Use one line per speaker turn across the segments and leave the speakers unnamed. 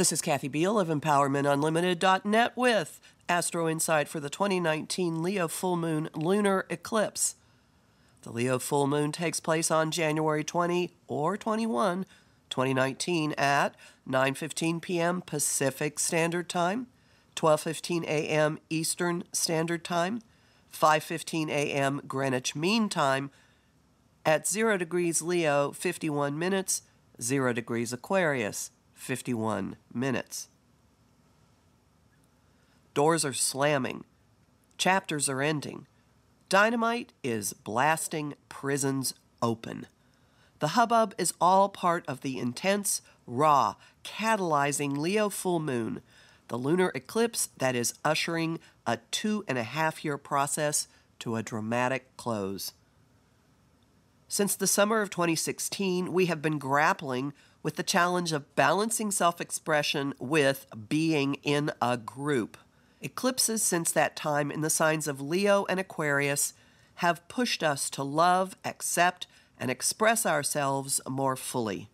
This is Kathy Biehl of Empowermentunlimited.net with Astro-Insight for the 2019 Leo full moon lunar eclipse. The Leo full moon takes place on January 20 or 21, 2019 at 9:15 p.m. Pacific Standard Time, 12:15 a.m. Eastern Standard Time, 5:15 a.m. Greenwich Mean Time, at 0 degrees Leo, 51 minutes, 0 degrees Aquarius, 51 minutes. Doors are slamming. Chapters are ending. Dynamite is blasting prisons open. The hubbub is all part of the intense, raw, catalyzing Leo full moon, the lunar eclipse that is ushering a 2.5-year process to a dramatic close. Since the summer of 2016, we have been grappling with the challenge of balancing self-expression with being in a group. Eclipses since that time in the signs of Leo and Aquarius have pushed us to love, accept, and express ourselves more fully.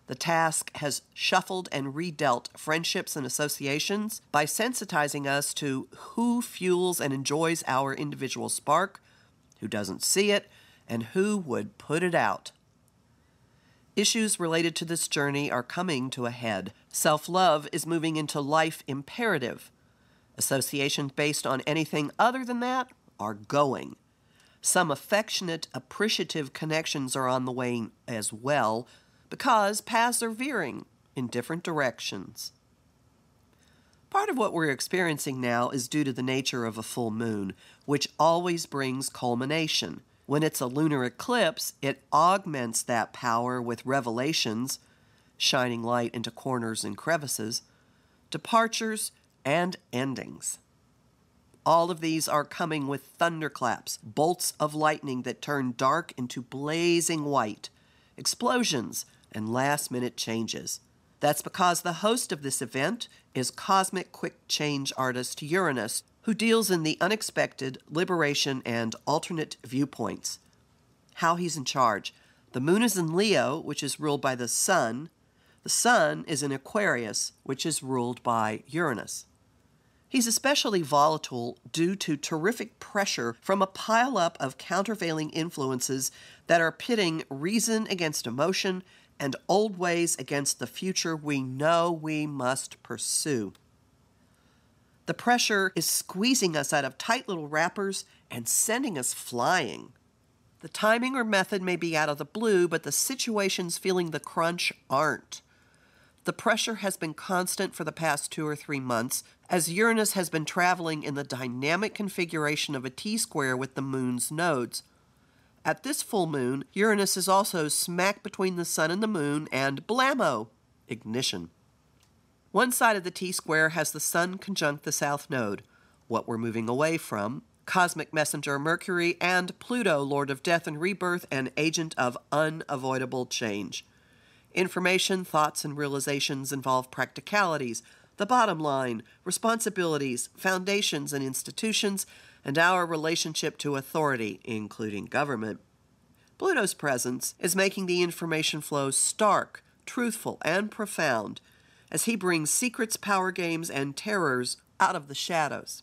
The task has shuffled and redealt friendships and associations by sensitizing us to who fuels and enjoys our individual spark, who doesn't see it, and who would put it out. Issues related to this journey are coming to a head. Self-love is moving into life imperative. Associations based on anything other than that are going. Some affectionate, appreciative connections are on the way as well, because paths are veering in different directions. Part of what we're experiencing now is due to the nature of a full moon, which always brings culmination. When it's a lunar eclipse, it augments that power with revelations, shining light into corners and crevices, departures, and endings. All of these are coming with thunderclaps, bolts of lightning that turn dark into blazing white, explosions, and last-minute changes. That's because the host of this event is cosmic quick change artist Uranus, who deals in the unexpected, liberation, and alternate viewpoints. How he's in charge. The moon is in Leo, which is ruled by the sun. The sun is in Aquarius, which is ruled by Uranus. He's especially volatile due to terrific pressure from a pileup of countervailing influences that are pitting reason against emotion and old ways against the future we know we must pursue. The pressure is squeezing us out of tight little wrappers and sending us flying. The timing or method may be out of the blue, but the situations feeling the crunch aren't. The pressure has been constant for the past 2 or 3 months, as Uranus has been traveling in the dynamic configuration of a T-square with the moon's nodes. At this full moon, Uranus is also smack between the sun and the moon, and blammo! Ignition. One side of the T-square has the sun conjunct the south node, what we're moving away from, cosmic messenger Mercury, and Pluto, lord of death and rebirth and agent of unavoidable change. Information, thoughts, and realizations involve practicalities, the bottom line, responsibilities, foundations and institutions, and our relationship to authority, including government. Pluto's presence is making the information flow stark, truthful, and profound, as he brings secrets, power games, and terrors out of the shadows.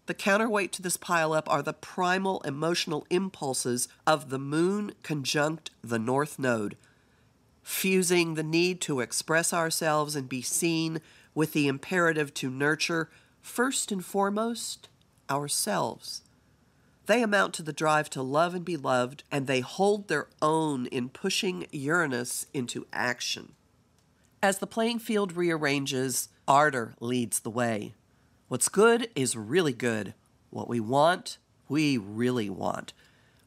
The counterweight to this pileup are the primal emotional impulses of the moon conjunct the north node, fusing the need to express ourselves and be seen with the imperative to nurture, first and foremost, ourselves. They amount to the drive to love and be loved, and they hold their own in pushing Uranus into action. As the playing field rearranges, ardor leads the way. What's good is really good. What we want, we really want.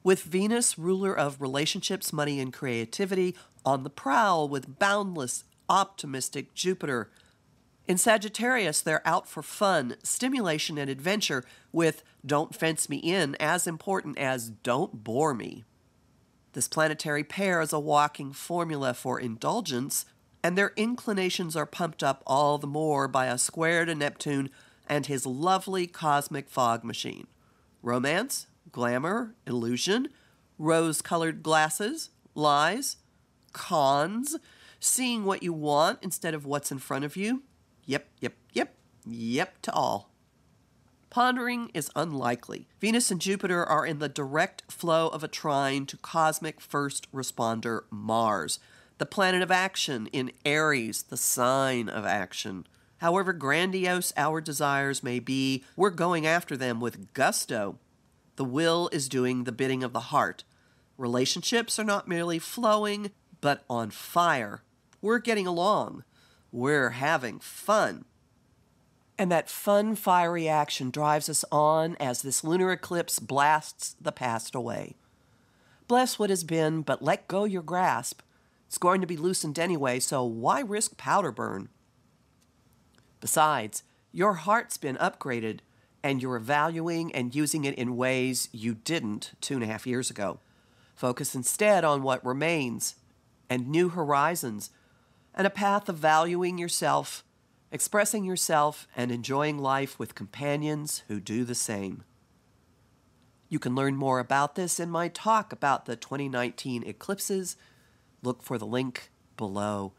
With Venus, ruler of relationships, money, and creativity, on the prowl with boundless, optimistic Jupiter. In Sagittarius, they're out for fun, stimulation, and adventure, with don't fence me in as important as don't bore me. This planetary pair is a walking formula for indulgence, and their inclinations are pumped up all the more by a square to Neptune and his lovely cosmic fog machine. Romance, glamour, illusion, rose-colored glasses, lies, cons, Seeing what you want instead of what's in front of you. Yep to all. Pondering is unlikely. Venus and Jupiter are in the direct flow of a trine to cosmic first responder Mars, the planet of action in Aries, the sign of action. However grandiose our desires may be, we're going after them with gusto. The will is doing the bidding of the heart. Relationships are not merely flowing, but on fire. We're getting along. We're having fun. And that fun, fiery action drives us on as this lunar eclipse blasts the past away. Bless what has been, but let go your grasp. It's going to be loosened anyway, so why risk powder burn? Besides, your heart's been upgraded, and you're valuing and using it in ways you didn't 2.5 years ago. Focus instead on what remains, and new horizons, and a path of valuing yourself, expressing yourself, and enjoying life with companions who do the same. You can learn more about this in my talk about the 2019 eclipses. Look for the link below,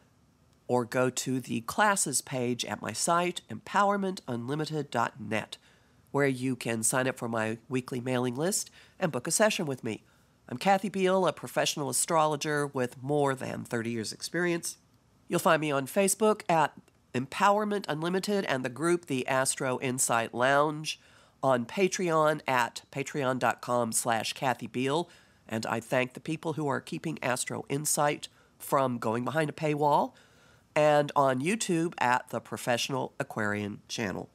or go to the classes page at my site, Empowermentunlimited.net, where you can sign up for my weekly mailing list and book a session with me. I'm Kathy Biehl, a professional astrologer with more than 30 years' experience. You'll find me on Facebook at Empowerment Unlimited and the group the Astro-Insight Lounge, on Patreon at patreon.com/Kathy Biehl, and I thank the people who are keeping Astro-Insight from going behind a paywall, and on YouTube at the Professional Aquarian channel.